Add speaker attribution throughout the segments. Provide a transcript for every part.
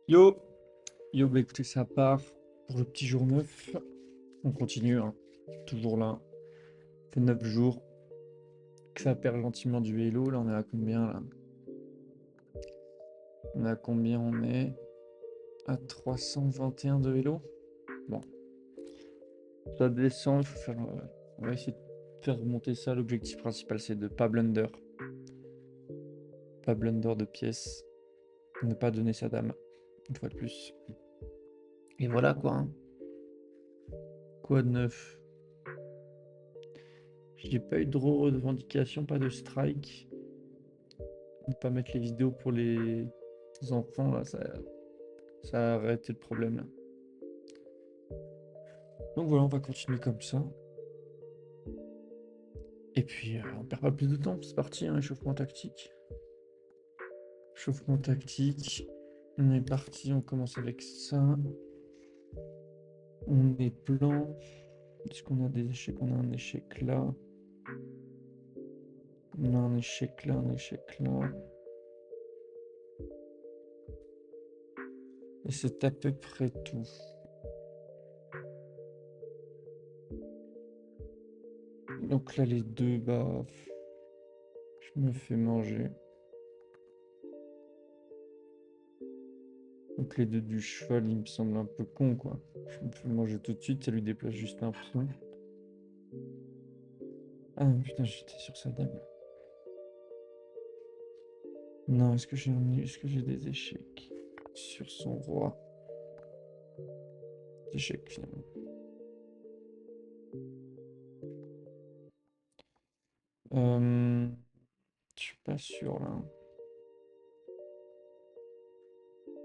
Speaker 1: Yo, yo, bah écoutez, ça part pour le petit jour 9. On continue, hein. Toujours là. Ça fait 9 jours que ça perd gentiment du vélo. Là, on est à combien là? On est à combien? On est à 321 de vélo. Bon, ça descend. Il faut faire, on va essayer de faire remonter ça. L'objectif principal, c'est de pas blunder. Pas blunder de pièces. Ne pas donner sa dame. Une fois de plus. Et voilà quoi, hein. Quoi de neuf? J'ai pas eu de revendication, pas de strike. Ne pas mettre les vidéos pour les enfants, là, ça a arrêté le problème, là. Donc voilà, on va continuer comme ça. Et puis, on perd pas plus de temps, c'est parti, hein, échauffement tactique. Échauffement tactique. On est parti, on commence avec ça. On est blanc. Est-ce qu'on a des échecs? On a un échec là. On a un échec là, un échec là. Et c'est à peu près tout. Donc là, les deux, bah, je me fais manger. Donc les deux du cheval, il me semble un peu con, quoi. Je me fais manger tout de suite, ça lui déplace juste un pion. Ah putain, j'étais sur sa dame. Non, est-ce que j'ai des échecs sur son roi? Échecs finalement. Je suis pas sûr là.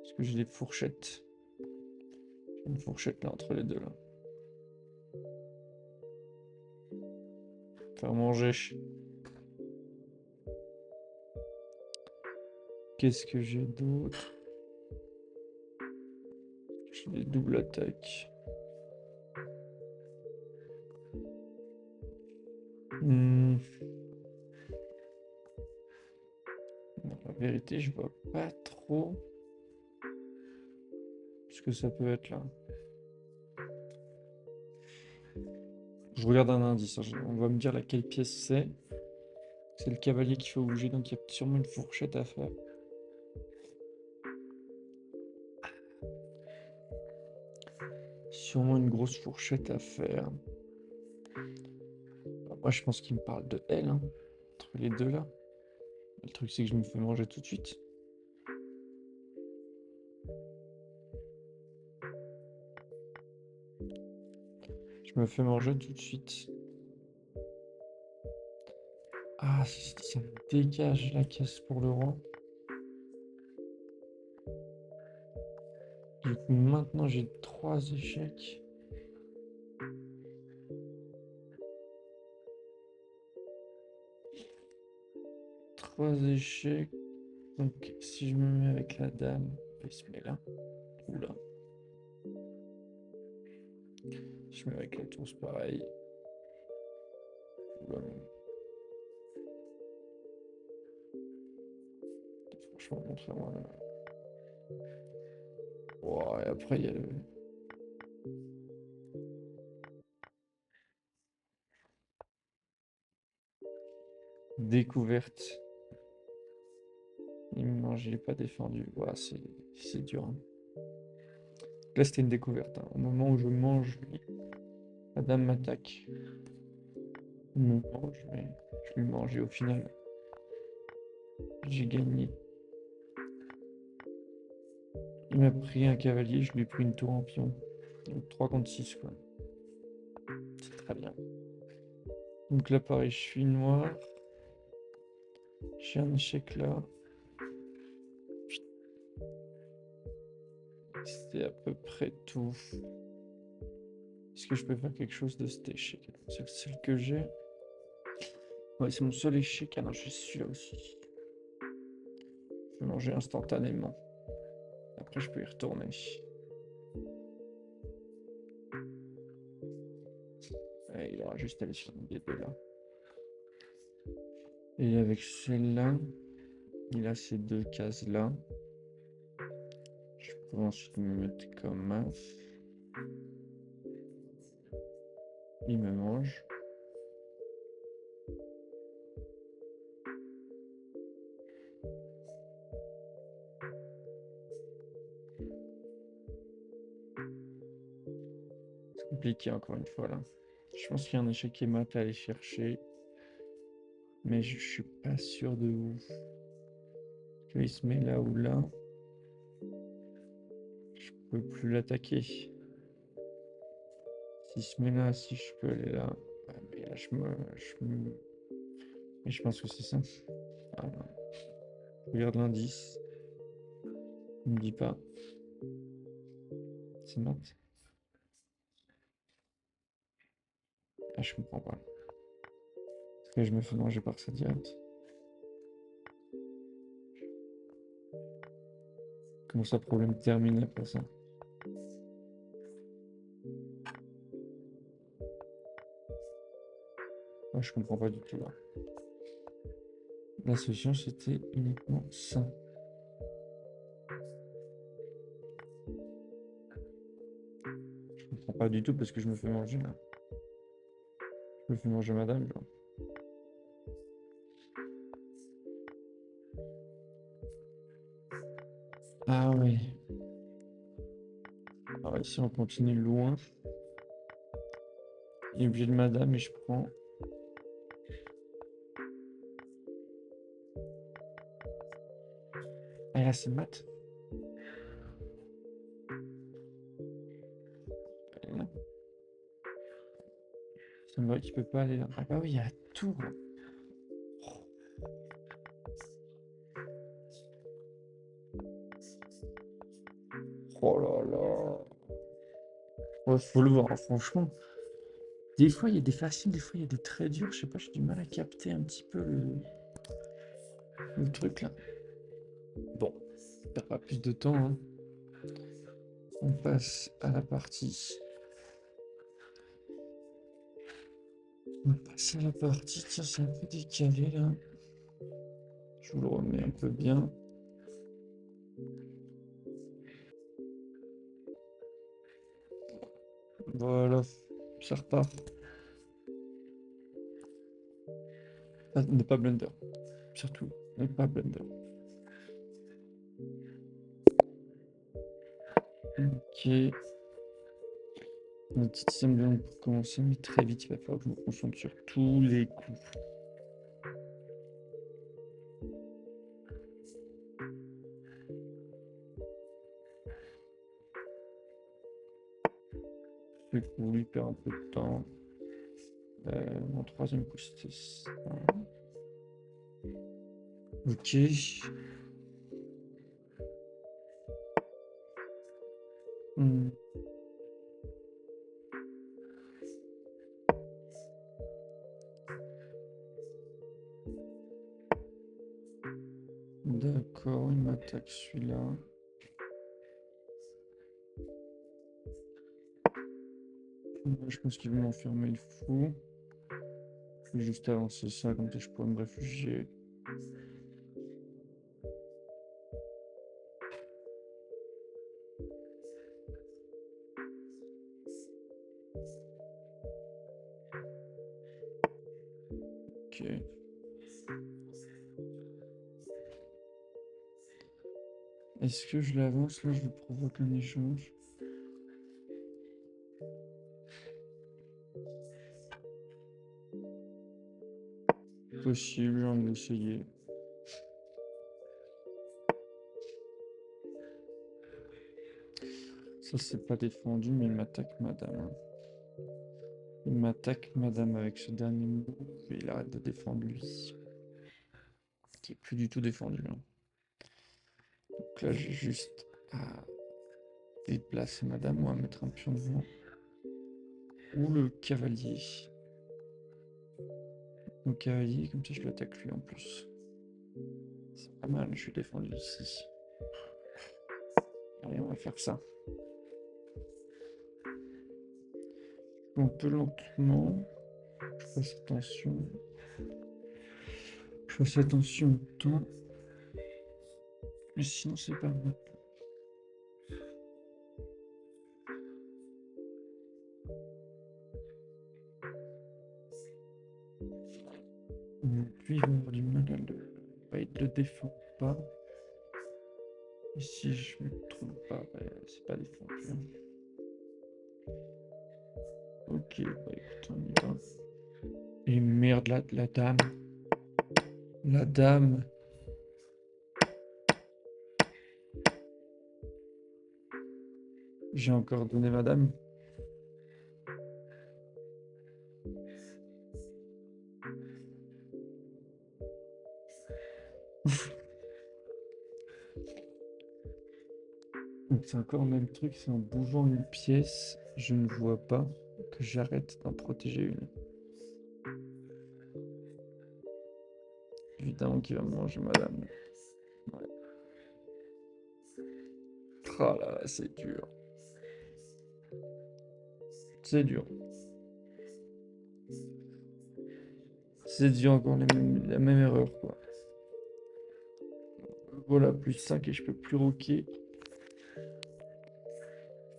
Speaker 1: Est-ce que j'ai des fourchettes? J'ai une fourchette là entre les deux là. Faire manger. Qu'est-ce que j'ai d'autre? J'ai des doubles attaques. Hmm. Non, la vérité, je vois pas trop ce que ça peut être là. Je regarde un indice, hein, on va me dire laquelle pièce c'est. C'est le cavalier qu'il faut bouger, donc il y a sûrement une fourchette à faire. Sûrement une grosse fourchette à faire. Moi, je pense qu'il me parle de elle, hein, entre les deux là. Le truc, c'est que je me fais manger tout de suite. Je me fais manger tout de suite. Ah, ça me dégage la caisse pour le roi. Du coup, maintenant, j'ai 3 échecs. Trois échecs. Donc, si je me mets avec la dame, il se met là. Oula. Si je me mets avec la tour, c'est pareil. Oula, non. Franchement, montrez-moi là. Oh, et après, il y a le. Découverte. Non, je l'ai pas défendu. Ouais, c'est dur, hein. Là, c'était une découverte, hein. Au moment où je mange, la dame m'attaque. Il me mange, mais je lui mange. Et au final, j'ai gagné. Il m'a pris un cavalier, je lui ai pris une tour en pion. Donc 3 contre 6, quoi. C'est très bien. Donc là, pareil, je suis noir. J'ai un échec là. C'est à peu près tout. Est-ce que je peux faire quelque chose de cet échec? C'est le seul que j'ai. Ouais, c'est mon seul échec. Ah non, j'ai celui-là aussi. Je vais manger instantanément. Après, je peux y retourner. Ouais, il aura juste à aller sur les deux là. Et avec celle-là, il a ces deux cases là. Je pour ensuite me mettre comme as. Il me mange. C'est compliqué encore une fois là. Je pense qu'il y a un échec et mat à aller chercher. Mais je suis pas sûr de ouf. Il se met là ou là. Je peux plus l'attaquer. S'il se met là, si je peux aller là. Ouais, mais là, Mais je pense que c'est ça. Ah, non. Je regarde l'indice. Il me dit pas. C'est mat. Ah, je comprends pas. Est-ce que je me fais manger par ça direct? Comment ça, problème terminé après ça? Ouais, je comprends pas du tout là. La solution, c'était uniquement ça. Je comprends pas du tout parce que je me fais manger là. Je me fais manger madame, genre. Ah ouais. Alors ici, on continue loin. Il est obligé de madame et je prends. Ah là, c'est mat. Ça me va qu'il peut pas aller là. Ah bah oui, il y a tout. Oh là là. Ouais, faut le voir, hein, franchement. Des fois, il y a des faciles, des fois, il y a des très durs. Je sais pas, j'ai du mal à capter un petit peu le truc là. Bon, on perd pas plus de temps, hein. On passe à la partie. On passe à la partie. Tiens, c'est un peu décalé là. Je vous le remets un peu bien. Voilà, ça repart. Ah, ne pas blunder. Surtout, ne pas blunder. Ok. Un petit semblant pour commencer, mais très vite, il va falloir que je me concentre sur tous les coups. Ce coup, lui perd un peu de temps. Mon troisième coup, c'était ça. Ok. Hmm. D'accord, il m'attaque celui-là. Je pense qu'il veut m'enfermer le fou. Je vais juste avancer ça, comme ça je pourrais me réfugier. Ok. Est-ce que je l'avance là? Je lui provoque un échange. Possible, j'ai envie d'essayer. Ça, c'est pas défendu, mais il m'attaque madame, hein. Il m'attaque madame avec ce dernier move et il arrête de défendre lui. Qui est plus du tout défendu, hein. Donc là, j'ai juste à déplacer madame ou à mettre un pion devant. Ou le cavalier. Le cavalier, comme ça je l'attaque lui en plus. C'est pas mal, je suis défendu ici. Allez, on va faire ça. Un peu lentement. Je fasse attention. Je fasse attention au temps. Mais sinon, c'est pas mal. Donc lui, il va avoir du mal à le... Ouais, il le défend pas. Et si je me trompe pas, ouais, c'est pas défendu. Hein. Ok, bah écoute, on y va. Et merde, la dame. La dame. J'ai encore donné madame. Donc c'est encore le même truc, c'est en bougeant une pièce, je ne vois pas que j'arrête d'en protéger une. Évidemment qu'il va me manger madame. Ouais. Ah là là, c'est dur. C'est dur. C'est dur encore la même erreur quoi. Voilà, plus 5 et je peux plus roquer.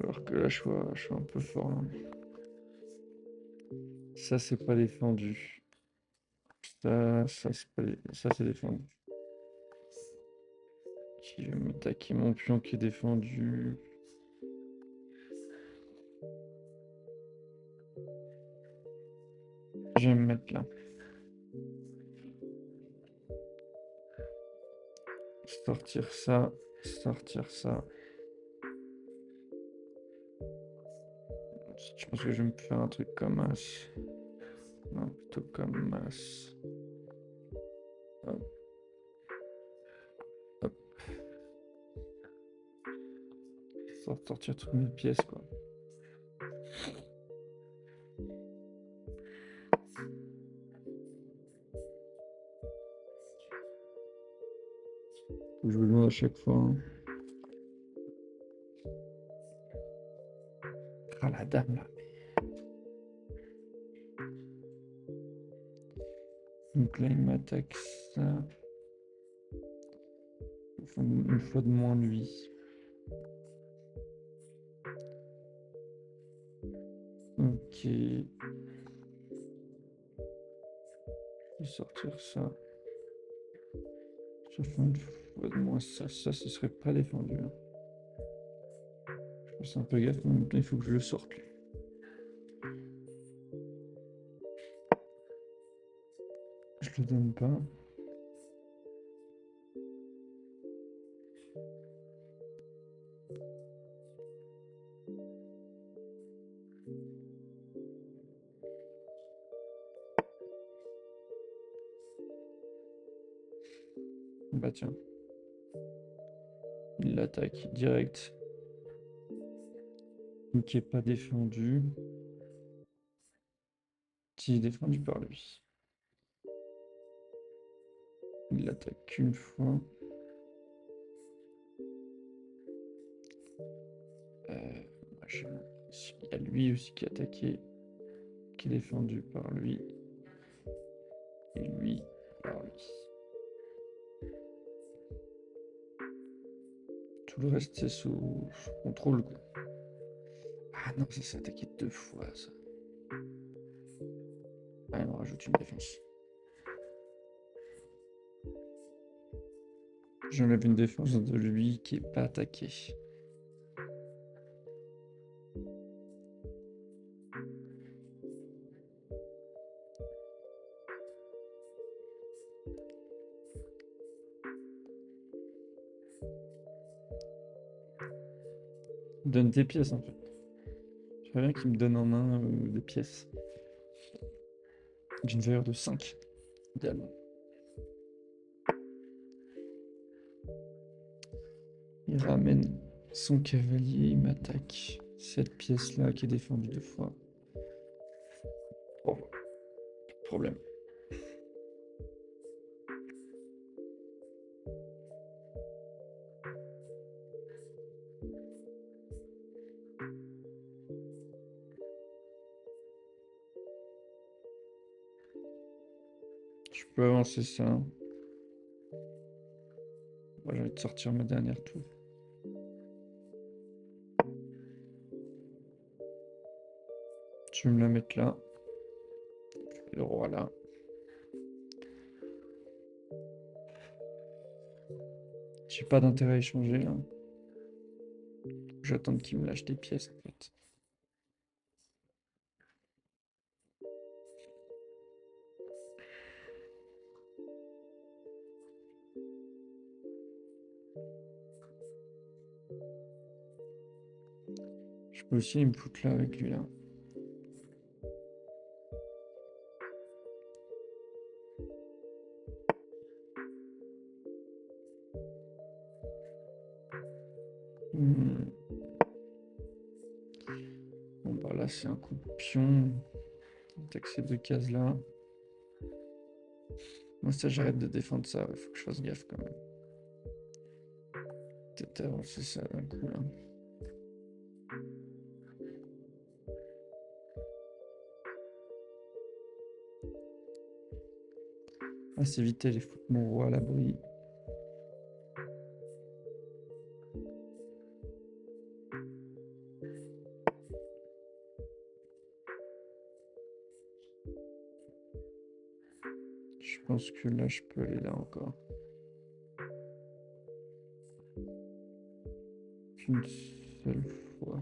Speaker 1: Alors que là je suis un peu fort là. Ça c'est pas défendu. Ça c'est pas ça c'est défendu. Qui va m'attaquer mon pion qui est défendu. Je vais me mettre là. Sortir ça, sortir ça. Je pense que je vais me faire un truc comme as. Non, plutôt comme as. Hop, hop. Sortir toutes mes pièces, quoi. Faut que je me demande à chaque fois. Hein. Ah, la dame, là. Donc là, il m'attaque ça. Une fois de moins, lui. Ok. Je vais sortir ça. Je fais une fois de moins ça. Ça, ce serait pas défendu. Hein. Je fais un peu gaffe, mais en même temps, il faut que je le sorte, lui. Je le donne pas. Bah tiens. Il l'attaque direct. Qui est pas défendu. Qui est défendu par lui. Il l'attaque qu'une fois. Il y a lui aussi qui est attaqué, qui est défendu par lui. Et lui par lui. Tout le reste c'est sous contrôle quoi. Ah non, ça s'est attaqué 2 fois ça. Ah, on rajoute une défense. J'enlève une défense de lui qui est pas attaqué. Donne des pièces en fait. J'aimerais bien qu'il me donne en main des pièces. D'une valeur de 5, idéalement. Il ramène son cavalier, il m'attaque. Cette pièce-là qui est défendue 2 fois. Oh, pas de problème. Je peux avancer ça. Moi, j'ai envie de sortir ma dernière tour. Je vais me la mettre là. Le roi là. J'ai pas d'intérêt à échanger là. J'attends qu'il me lâche des pièces en fait. Je peux aussi me foutre là avec lui là. Bon bah là c'est un coup de pion. Attaque ces deux cases là. Moi ça j'arrête de défendre ça, il faut que je fasse gaffe quand même. Peut-être avancer ça d'un coup là. Ah c'est vite les foutre mon roi à l'abri. Je pense que là je peux aller là encore. Qu'une seule fois.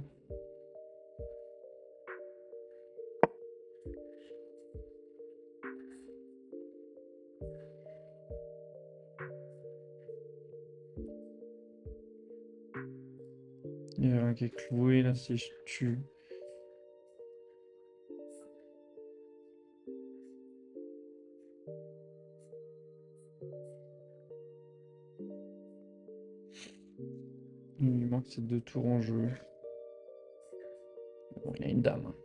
Speaker 1: Il y a rien qui est cloué là si je tue. Il lui manque ces deux tours en jeu. Bon, il a une dame. Hein.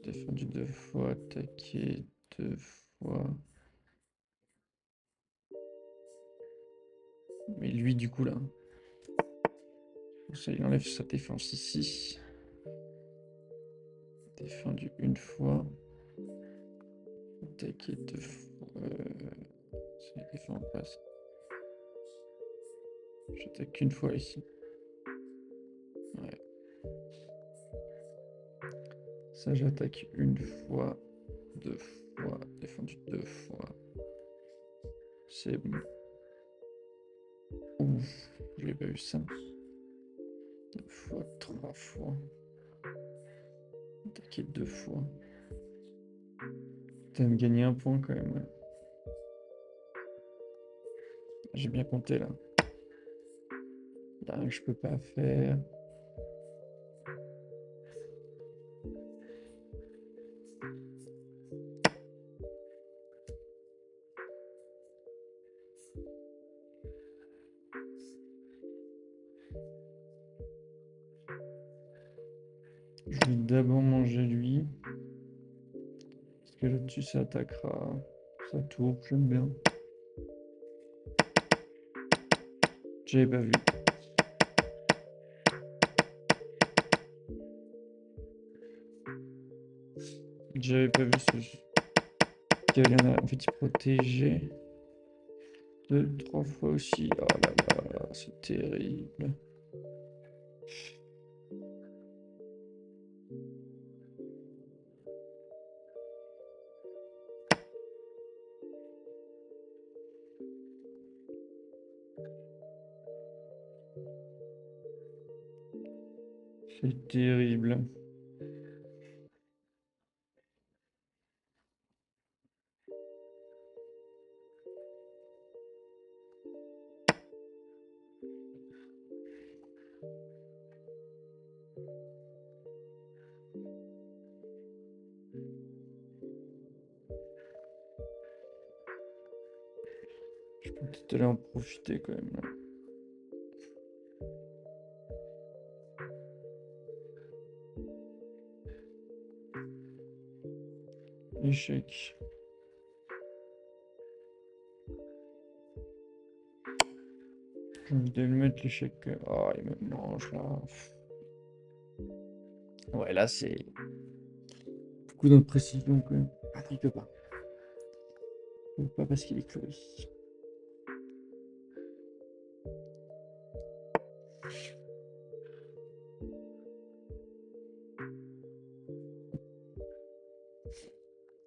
Speaker 1: Défendu deux fois, attaqué deux fois. Mais lui du coup là. Ça il enlève sa défense ici. Défendu une fois. Attaqué deux fois. Ça il défend en passe. J'attaque qu'une fois ici. Ouais. Ça j'attaque une fois. Deux fois. Défendu deux fois. C'est bon. Ouf, j'ai pas eu ça. Deux fois, trois fois. Attaquer deux fois. T'as me gagné un point quand même. J'ai bien compté là. Il y a rien que je peux pas faire. Je vais d'abord manger lui. Parce que là-dessus ça attaquera. Ça tourne, j'aime bien. J'avais pas vu. J'avais pas vu ce. Qu'il y en a. En fait, il protégeait. Deux, trois fois aussi. Oh là là, c'est terrible. C'est terrible. Je peux peut-être aller en profiter quand même. Là. Échec. J'ai envie de le mettre l'échec. Oh, il me mange là. Ouais, là c'est beaucoup d'imprécision quand même. Ah, il peut pas. Il peut pas parce qu'il est cloué.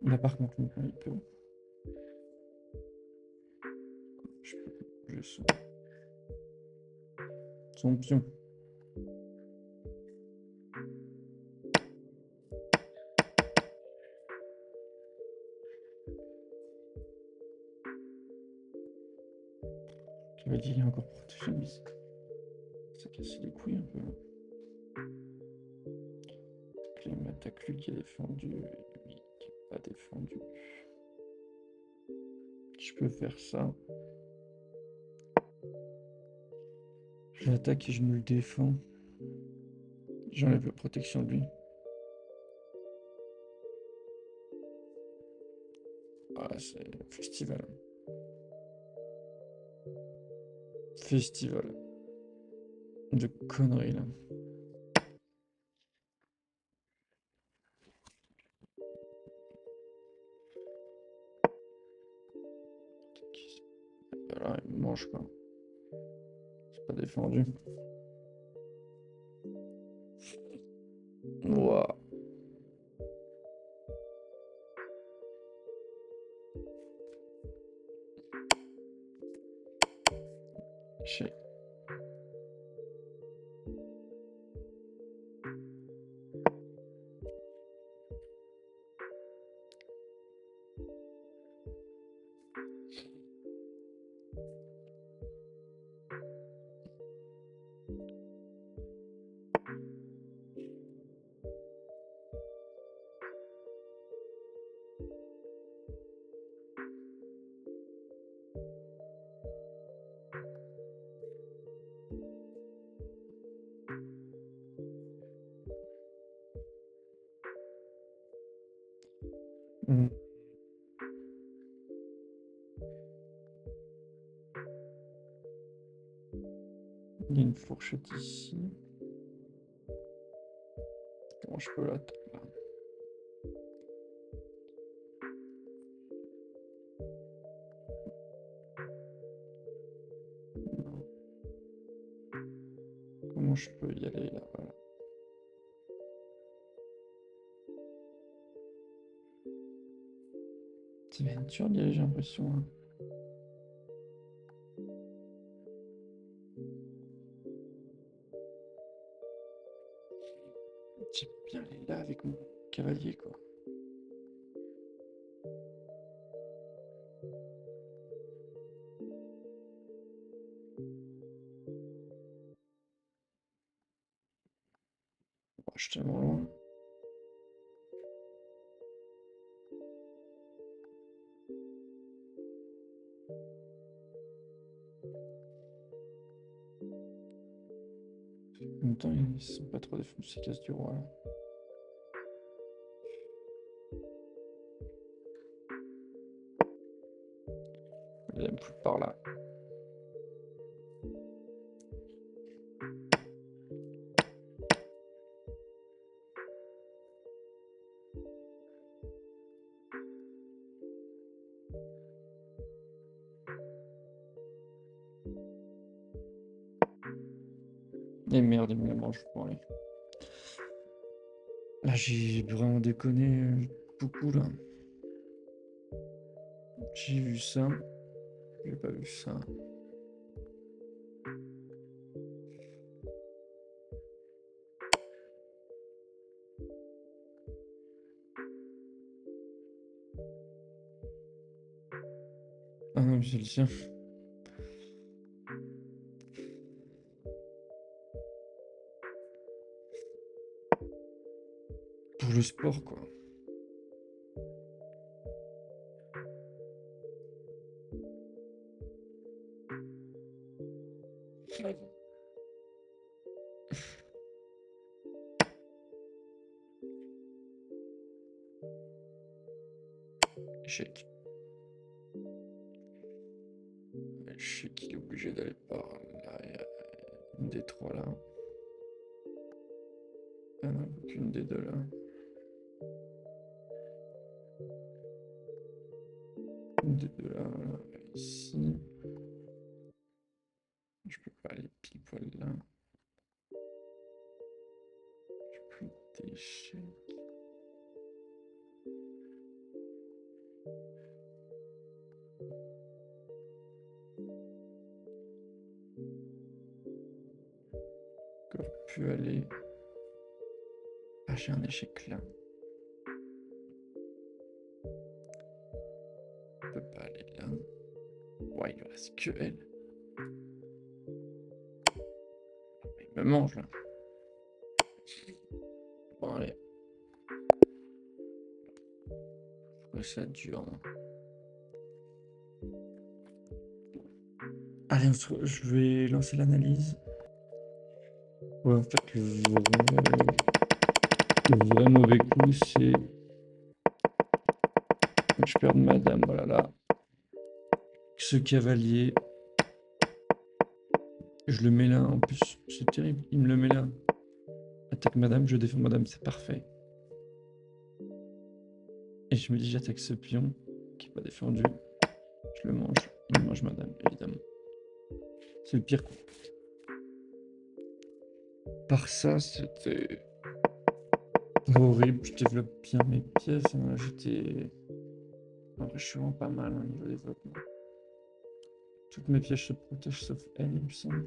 Speaker 1: Là par contre, il peut. Je peux bouger son pion. Cavalier, il est encore protégé, mais ça casse les couilles un peu. Donc là, il m'attaque lui qui est défendu, et lui qui n'est pas défendu. Je peux faire ça. Je l'attaque et je me le défends. J'enlève la protection de lui. Ah, c'est festival. Festival. De conneries là. Voilà, il me mange pas. C'est pas défendu. Ouah. Échec. Hmm. Il y a une fourchette ici. Comment je peux l'attaquer là? Non. Comment je peux y aller là? Voilà. Ça va être dur d'y aller, j'ai l'impression. Hein. J'aime bien aller là avec mon cavalier, quoi. Oh, je suis tellement loin. En même temps, ils sont pas trop défendus, ces cases du roi là. Il aime plus par là. Et merde, il me la mange. Bon, allez. Là, j'ai vraiment déconné beaucoup là. J'ai vu ça. J'ai pas vu ça. Ah non, mais c'est le sien. Pour le sport, quoi. Échec. Je sais qu'il est obligé d'aller par là. Il y a une des trois là. Ah non, aucune des deux là. Une des deux là, voilà. Ici. Je peux pas aller pile poil là. échec. Encore pu aller. Ah, j'ai un échec là. Je peux pas aller là. Ouais, il ne reste que elle. Il me mange là. Bon, allez. Ça dure. Allez, je vais lancer l'analyse. Ouais, en fait, le vrai mauvais coup, c'est que je perds madame. Voilà là. Ce cavalier. Je le mets là. En plus, c'est terrible. Il me le met là. Attaque madame, je défends madame, c'est parfait. Et je me dis, j'attaque ce pion qui n'est pas défendu. Je le mange. Il me mange madame, évidemment. C'est le pire coup. Par ça, c'était horrible. Je développe bien mes pièces. Hein. J'étais. En vrai, je suis vraiment pas mal au niveau développement. Toutes mes pièces se protègent sauf elle, il me semble.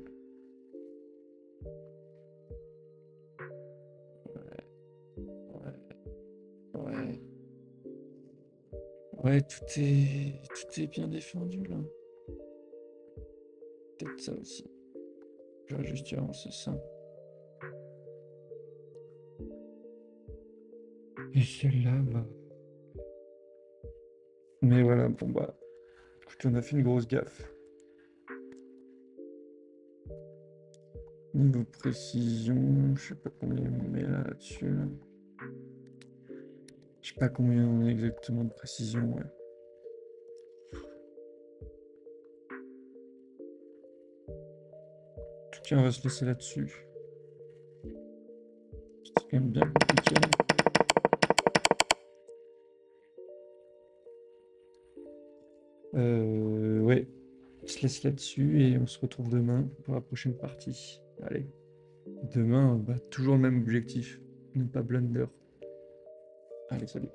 Speaker 1: Ouais. Ouais, tout est bien défendu là. Peut-être ça aussi. J'aurais juste dû avancer ça. Et celle-là, bah. Mais voilà, bon bah. Écoute, on a fait une grosse gaffe. Niveau précision, je sais pas combien on met là-dessus. Là. Je sais pas combien on met exactement de précision, ouais. En tout cas, on va se laisser là-dessus. C'est quand même bien compliqué. Ouais, on se laisse là-dessus et on se retrouve demain pour la prochaine partie. Allez, demain, bah, toujours le même objectif, ne pas blunder. Allez, salut.